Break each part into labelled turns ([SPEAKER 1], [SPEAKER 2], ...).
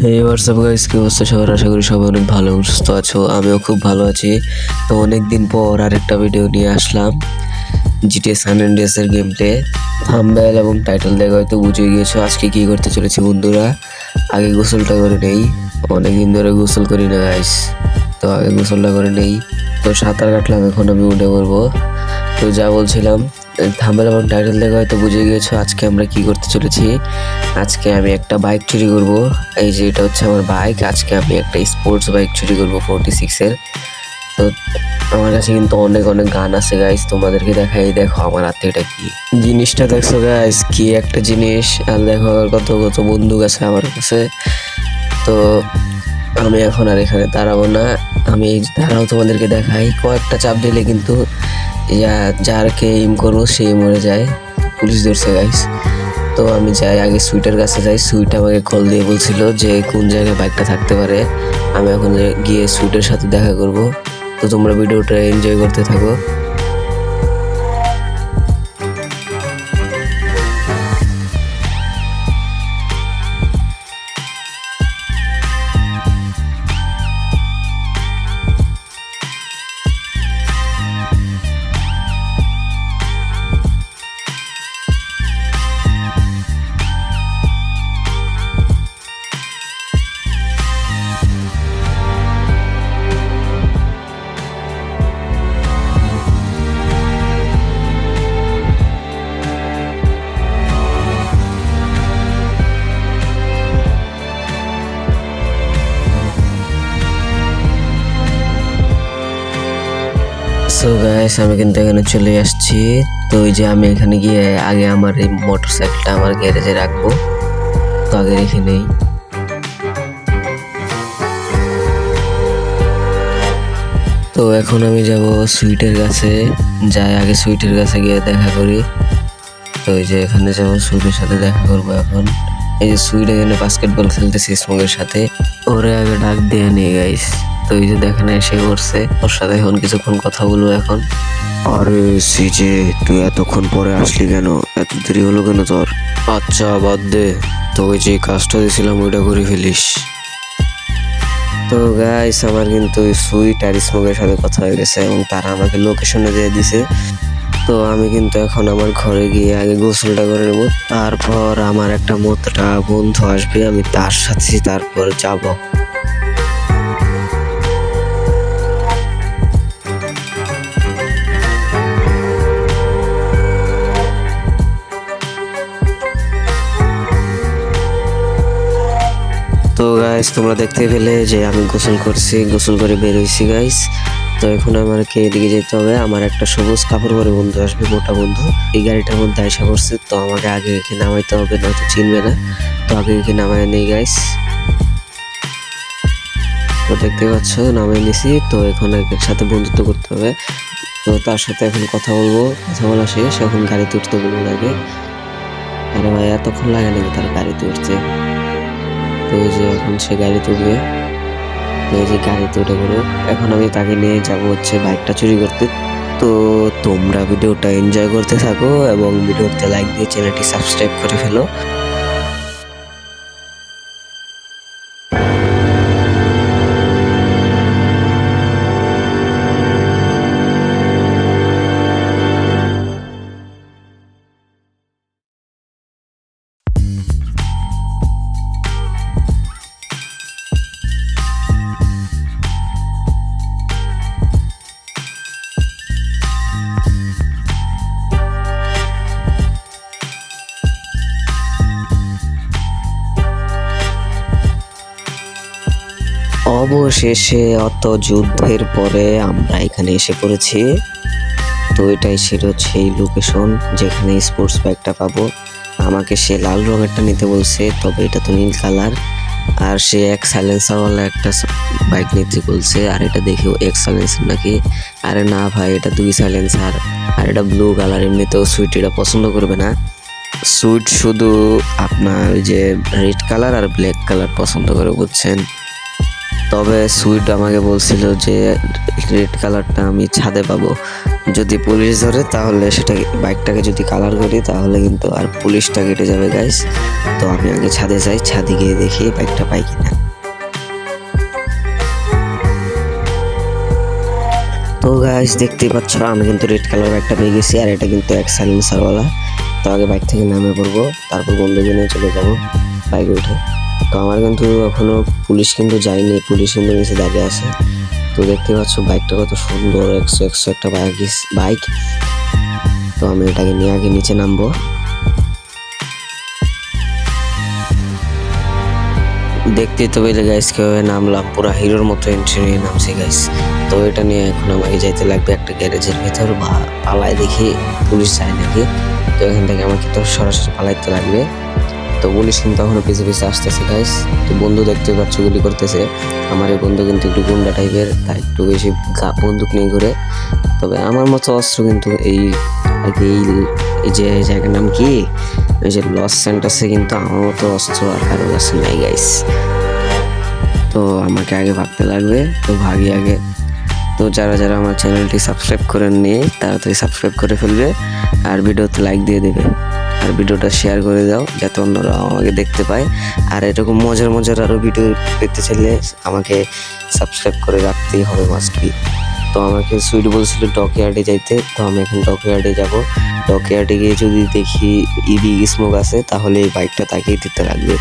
[SPEAKER 1] এই WhatsApp guys, কি অবস্থা সবার? আশা করি সবাই অনেক ভালো এবং সুস্থ আছো। আমিও খুব ভালো আছি। তো অনেকদিন পর আরেকটা ভিডিও নিয়ে আসলাম জিটিএ সান অ্যান্ড্রিয়াস এর গেম প্লে। থাম্বনেল এবং টাইটেল দেখে হয়তো বুঝে গিয়েছো আজকে কি করতে চলেছি বন্ধুরা। আগে গোসলটা করে নেই, অনেকদিন ধরে গোসল করি না গাইস। তো আগে গোসলটা করে নেই। তো সাঁতার কাটলাম, এখন আমি উঠে পড়বো। তো যা বলছিলাম, থাম্বনেল এবং টাইটেল দেখে হয়তো বুঝে গিয়েছো আজকে আমরা কি করতে চলেছি। আজকে আমি একটা বাইক চুরি করব। এই যে এটা হচ্ছে আমার বাইক। আজকে আমি একটা স্পোর্টস বাইক চুরি করব 46 এর। তো আমার কাছে কিন্তু অনেক অনেক গান আছে গাইস, তোমাদেরকে দেখাই। দেখো আমার হাতে এটা কি জিনিসটা, দেখছো গাইস? কি একটা জিনিস। আর দেখো কত কত বন্দুক আছে আমার কাছে। তো আমি এখন আর এখানে দাঁড়াবো না, আমি দাঁড়াও তোমাদেরকে দেখাই। কয়েকটা চাপ দিলে কিন্তু যারকে এম করবো সেই মরে যায়। পুলিশ ধরছে গাইস। তো আমি যাই, আগে সুইটের কাছে যাই। সুইট আমাকে কল দিয়ে বলছিল যে কোন জায়গায় বাইকটা থাকতে পারে। আমি এখন গিয়ে সুইটের সাথে দেখা করব। তো তোমরা ভিডিওটা এনজয় করতে থাকো। সো গাইস, আমি কিন্তু এখানে চলে আসছি। তো ওই যে আমি এখানে গিয়ে আগে আমার এই মোটরসাইকেলটা আমার গ্যারেজে রাখবো। তো আগে রেখে নেই। তো এখন আমি যাব সুইটের কাছে। যাই, আগে সুইটের কাছে গিয়ে দেখা করি। তো এই যে এখানে যাবো, সুইটের সাথে দেখা করবো এখন। এই যে সুইট এখানে বাস্কেটবল খেলতেছে স্মোকের সাথে। ওরে আগে ডাক দিয়ে নিয়ে গাইস। তো এই যে দেখেন এসে করছে, ওর সাথে এখন কিছুক্ষণ কথা বলবো এখন। আরে সিজে, তুই এতক্ষণ পরে আসলি কেন? এত দেরি হলো কেন তোর? আচ্ছা বাদ দে, তো ওই যে কাজটা দিয়েছিলাম ওইটা করে ফেলিস। তো গাইস, আমার কিন্তু সুইট আর স্মোকের সাথে কথা হয়ে গেছে এবং তারা আমাকে লোকেশনে দিয়ে দিছে। তো আমি কিন্তু এখন আমার ঘরে গিয়ে আগে গোসলটা করে নেব। তারপর আমার একটা মোটা বন্ধু আসবে, আমি তার সাথে তারপর যাব। তো গাইস, তোমরা দেখতে পেলে যে আমি গোসল করছি, গোসল করে বের হয়েছি গাইস। তো এখন আমাকে এদিকে যেতে হবে। আমার একটা সবুজ কাপড় পরে বন্ধু আসবে, মোটা বন্ধু। এই গাড়িটার মধ্যে আয়সা করছে। তো আমাকে আগে এখানে নামাইতে হবে, নয়তো চিনবে না। তো আগে এখানে নামাই নেই গাইস। তো দেখতে পাচ্ছ নামাই নিছি। তো এখন এর সাথে বন্ধুত্ব করতে হবে। তো তার সাথে এখন কথা বলবো। কথা বলা শেষ, এখন গাড়িতে উঠতে বলবো আগে। আরে ভাই, এতক্ষণ লাগে নাকি তার গাড়িতে উঠতে? তো এই যে এখন সে গাড়িতে উঠবে। তো এই যে গাড়িতে উঠে পড়ো। এখন আমি তাকে নিয়ে যাব হচ্ছে বাইকটা চুরি করতে। তো তোমরা ভিডিওটা এনজয় করতে থাকো এবং ভিডিওতে লাইক দিয়ে চ্যানেলটি সাবস্ক্রাইব করে ফেলো। অবশেষে অত যুদ্ধের পরে আমরা এখানে এসে পড়েছি। তো এটাই ছিল সেই লোকেশন যেখানে স্পোর্টস বাইকটা পাবো। আমাকে সে লাল রঙেরটা নিতে বলছে, তবে এটা তো নীল কালার। আর সে এক সাইলেন্সারওয়ালা একটা বাইক নিতে বলছে। আর এটা দেখেও এক সাইলেন্সার নাকি? আরে না ভাই, এটা 2 সাইলেন্সার। আর এটা ব্লু কালার। এমনিতেও সুইট এটা পছন্দ করবে না। সুইট শুধু আপনার ওই যে রেড কালার আর ব্ল্যাক কালার পছন্দ করে, বুঝছেন? তবে সুইট আমাকে বলছিল যে রেড কালারটা আমি ছাদে পাবো। যদি পুলিশ ধরে তাহলে সেটা বাইকটাকে যদি কালার করি তাহলে কিন্তু আর পুলিশটা কেটে যাবে গাইস। তো আমি আগে ছাদে যাই, ছাদে গিয়ে দেখি বাইকটা পাই কিনা। তো গাইস দেখতেই পাচ্ছ আমি কিন্তু রেড কালার বাইকটা পেয়ে গেছি, আর এটা কিন্তু এক সাইলেন্সারওয়ালা। তো আগে বাইক থেকে নামে পড়বো, তারপর বন্ধুকে নিয়ে চলে যাবো বাইকে উঠে। তো আমার কিন্তু এখনো পুলিশ কিন্তু যায়নি, পুলিশ কিন্তু নিচে দাঁড়িয়ে আছে। তো দেখতে পাচ্ছ বাইকটা কত সুন্দর, 100 একটা বাইক। তো আমি এটাকে নিয়ে আগে নিচে নামবো। দেখতে তো পেলে গাইস কিভাবে নামলাম, পুরো হিরোর মতো এন্ট্রি নিয়ে নামছি গাইস। তো এটা নিয়ে এখন আমাকে যাইতে লাগবে একটা গ্যারেজের ভেতর, বা পালায় দেখি পুলিশ যায় নাকি। তো এখান থেকে আমাকে তো সরাসরি পালাইতে লাগবে। তো পুলিশ কিন্তু এখনো পিছে পিছে আসতেছে গাইস। তো বন্ধু দেখতে পাচ্ছ গুলি করতেছে। আমার এই বন্ধু কিন্তু একটু গুন্ডা টাইপের, তাই একটু বেশি বন্দুক নিয়ে ঘুরে। তবে আমার মতো অস্ত্র কিন্তু এই আর কি এই যে জায়গার নাম কি, ওই যে লস সেন্টার্সে কিন্তু আমার মতো অস্ত্র আর কারো কাছে নাই গাইস। তো আমাকে আগে ভাবতে লাগবে, তো ভাগি আগে। তো যারা যারা আমার চ্যানেলটি সাবস্ক্রাইব করেননি তাড়াতাড়ি সাবস্ক্রাইব করে ফেলবে, আর ভিডিওতে লাইক দিয়ে দেবে, আর ভিডিওটা শেয়ার করে দাও যাতে অন্যরা আমাকে দেখতে পায়। আর এরকম মজার মজার আরও ভিডিও দেখতে চাইলে আমাকে সাবস্ক্রাইব করে রাখতেই হবে মাস্ট বি। তো আমাকে সুইট বলছিল ডকইয়ার্ডে যাইতে, তো আমি এখন ডকইয়ার্ডে যাব। ডকইয়ার্ডে গিয়ে যদি দেখি ইবি স্মোক আছে তাহলে এই বাইকটা তাকেই দিতে লাগবে,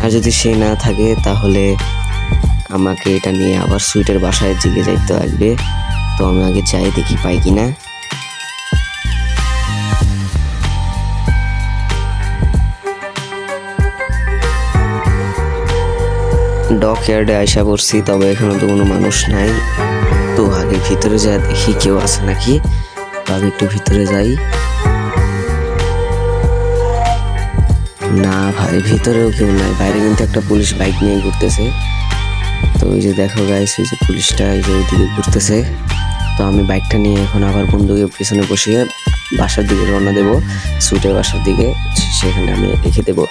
[SPEAKER 1] আর যদি সে না থাকে তাহলে আমাকে এটা নিয়ে আবার সুইটের বাসায় দিকে যাইতে লাগবে। তো আমি আগে যাই দেখি পাই কিনা। ডকইয়ার্ডে আইসা পড়ছি, তবে এখানে তো কোনো মানুষ নাই। তো আগে ভিতরে যা দেখি কেউ আছে নাকি। তো আগে একটু ভিতরে যাই। না ভাই, ভিতরেও কেউ নাই, বাইরে কিন্তু একটা পুলিশ বাইক নিয়ে ঘুরতেছে। তো ওই যে দেখো গাইস, ওই যে পুলিশটা এই যে ওইদিকে ঘুরতেছে। তো আমি বাইকটা নিয়ে এখন আবার বন্ধুকে পিছনে বসিয়ে বাসার দিকে রওনা দেবো, সুইটের বাসার দিকে, সেখানে আমি রেখে দেবো।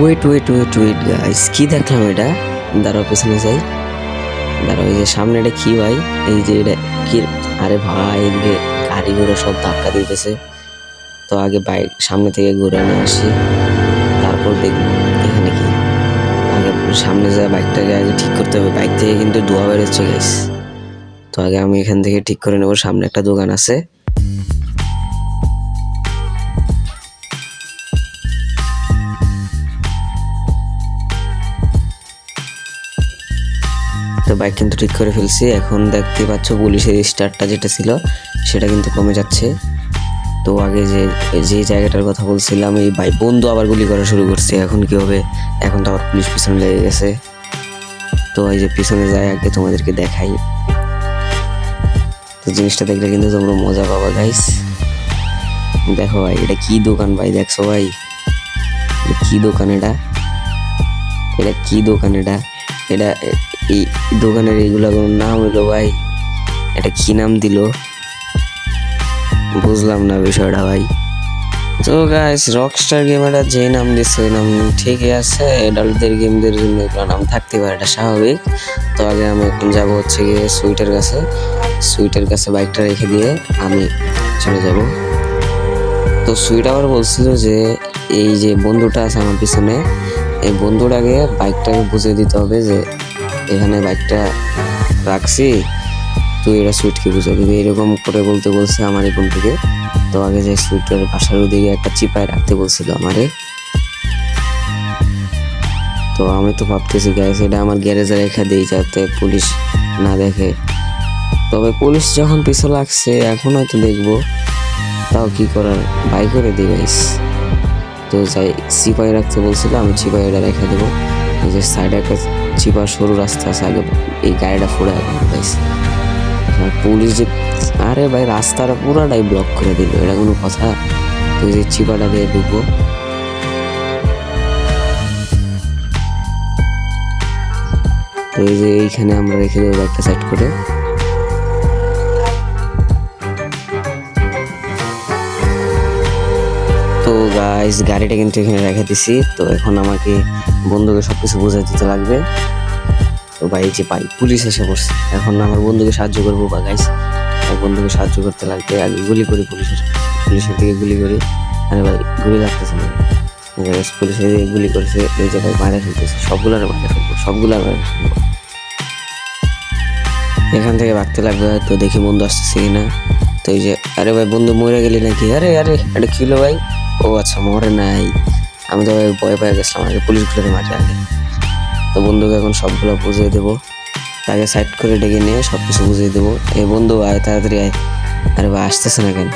[SPEAKER 1] Wait wait wait wait guys, কি দেখলাম এটা? দাঁড়াও পেছনে যাই। দাঁড়াও, এই যে সামনে এটা কি ভাই? এই যে এটা কি? আরে ভাই, এদিকে গাড়ি ঘোড়া সব ধাক্কা দিতেছে। তো আগে বাইক সামনে থেকে ঘুরে নিয়ে আসি, তারপর দেখব এখানে কি। আগে সামনে যা বাইকটাকে আগে ঠিক করতে হবে, বাইক থেকে কিন্তু ধোঁয়া বেরোচ্ছে গাইস। তো আগে আমি এখান থেকে ঠিক করে নেবো। সামনে একটা দোকান আছে। তো বাইক কিন্তু ঠিক করে ফেলছি। এখন দেখতে পাচ্ছ পুলিশের স্টারটা যেটা ছিল সেটা কিন্তু কমে যাচ্ছে। তো আগে যে জায়গাটার কথা বলছিলাম, এই ভাই বন্ধু আবার গুলি করা শুরু করছে। এখন কি হবে? এখন তো আবার পুলিশ পিছনে লেগে গেছে। তো এই যে পিছনে যাই, আগে তোমাদেরকে দেখাই। তো জিনিসটা দেখলে কিন্তু তোমরা মজা পাবা গাইস। দেখো ভাই, এটা কি দোকান ভাই? দেখছো ভাই, কি দোকান এটা? এটা কি দোকান এটা? এটা এই দোকানের এইগুলা কোনো নাম হইলো ভাই? এটা কি নাম দিল? বুঝলাম না বিষয়টা ভাই। তো গাইস, রকস্টার গেমাররা যে নাম দিচ্ছে ওই নাম ঠিকই আছে। অ্যাডাল্টদের গেমদের জন্য এগুলো নাম থাকতে পারে, এটা স্বাভাবিক। তো আগে আমি এখন যাবো হচ্ছে গিয়ে সুইটের কাছে। সুইটের কাছে বাইকটা রেখে দিয়ে আমি চলে যাব। তো সুইট আবার বলছিল যে এই যে বন্ধুটা আছে আমার পিছনে, এই বন্ধুটাকে বাইকটাকে বুঝিয়ে দিতে হবে যে এখানে বাইকটা রাখছি, তুই এটা সুইটকে বুঝিয়ে দিবি, এরকম করে বলতে বলছে আমার এই বন্ধুকে। তো আগে যে সুইটের বাসার ওদিকে একটা চিপায় রাখতে বলছিল আমারে। তো আমি তো ভাবতেছি গাইস, এটা আমার গ্যারেজে রেখে দিই যাতে পুলিশ না দেখে। তবে পুলিশ যখন পিছু লাগছে এখন হয়তো দেখবো, তাও কি করার, বাই করে দিই গাইস। তো যাই, চিপাই রাখতে বলছিল, আমি চিপাই এটা রেখে দেবো। এই যে সাইডে একটা চিপার সরু রাস্তা আছে, আগে এই গাড়িটা ফুড়ে গাইস। পুলিশ যে, আরে ভাই রাস্তাটা পুরাটাই ব্লক করে দিল, এটা কোনো কথা? তো যে চিপাটা দিয়ে ঢুকবো। তো এই যে এইখানে আমরা রেখে দেবো একটা সাইড করে। গাইস গাড়িটা কিন্তু এখানে রেখে দিছি। তো এখন আমাকে বন্ধুকে সবকিছু বুঝাই দিতে লাগবে। তো ভাই যে ভাই পুলিশ এসে পড়ছে, এখন আমার বন্ধুকে সাহায্য করবো বা গাইস বন্ধুকে সাহায্য করতে লাগবে। আগে গুলি করি পুলিশের দিকে গুলি করি। আরে ভাই গুলি লাগতেছে না, পুলিশের দিকে গুলি করেছে, ওই যে ভাই মারা ফেলতেছে, সবগুলার মারা ফেলবো। এখান থেকে ভাগতে লাগবে। তো দেখি বন্ধু আসতেছে কিনা। তো এই যে আরে ভাই বন্ধু মরে গেলি নাকি? আরে আরে এটা কি হলো ভাই? ও আচ্ছা মরে নাই, আমি তো ভাই ভয় পেয়ে গেছিলাম, আগে পুলিশগুলোকে মাঠে আগে। তো বন্ধুকে এখন সবগুলো বুঝিয়ে দেবো, তাকে সাইড করে ডেকে নিয়ে সবকিছু বুঝিয়ে দেবো। এই বন্ধু আয় তাড়াতাড়ি আয়। আরে ভাই আসতেছে না কেন?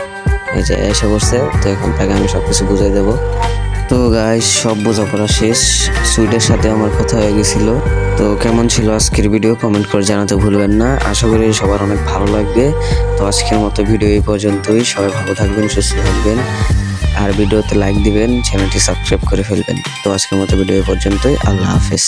[SPEAKER 1] এই যে এসে বসছে। তো এখন তাকে আমি সবকিছু বুঝিয়ে দেবো। তো গাইস সব বোঝাপড়া শেষ, সুইটের সাথে আমার কথা হয়ে গেছিল। তো কেমন ছিল আজকের ভিডিও কমেন্ট করে জানাতে ভুলবেন না, আশা করি সবার অনেক ভালো লাগবে। তো আজকের মতো ভিডিও এই পর্যন্তই, সবাই ভালো থাকবেন, সুস্থ থাকবেন, আর ভিডিওতে লাইক দিবেন, চ্যানেলটি সাবস্ক্রাইব করে ফেলবেন। তো আজকের মতো ভিডিও এই পর্যন্তই, আল্লাহ হাফেজ।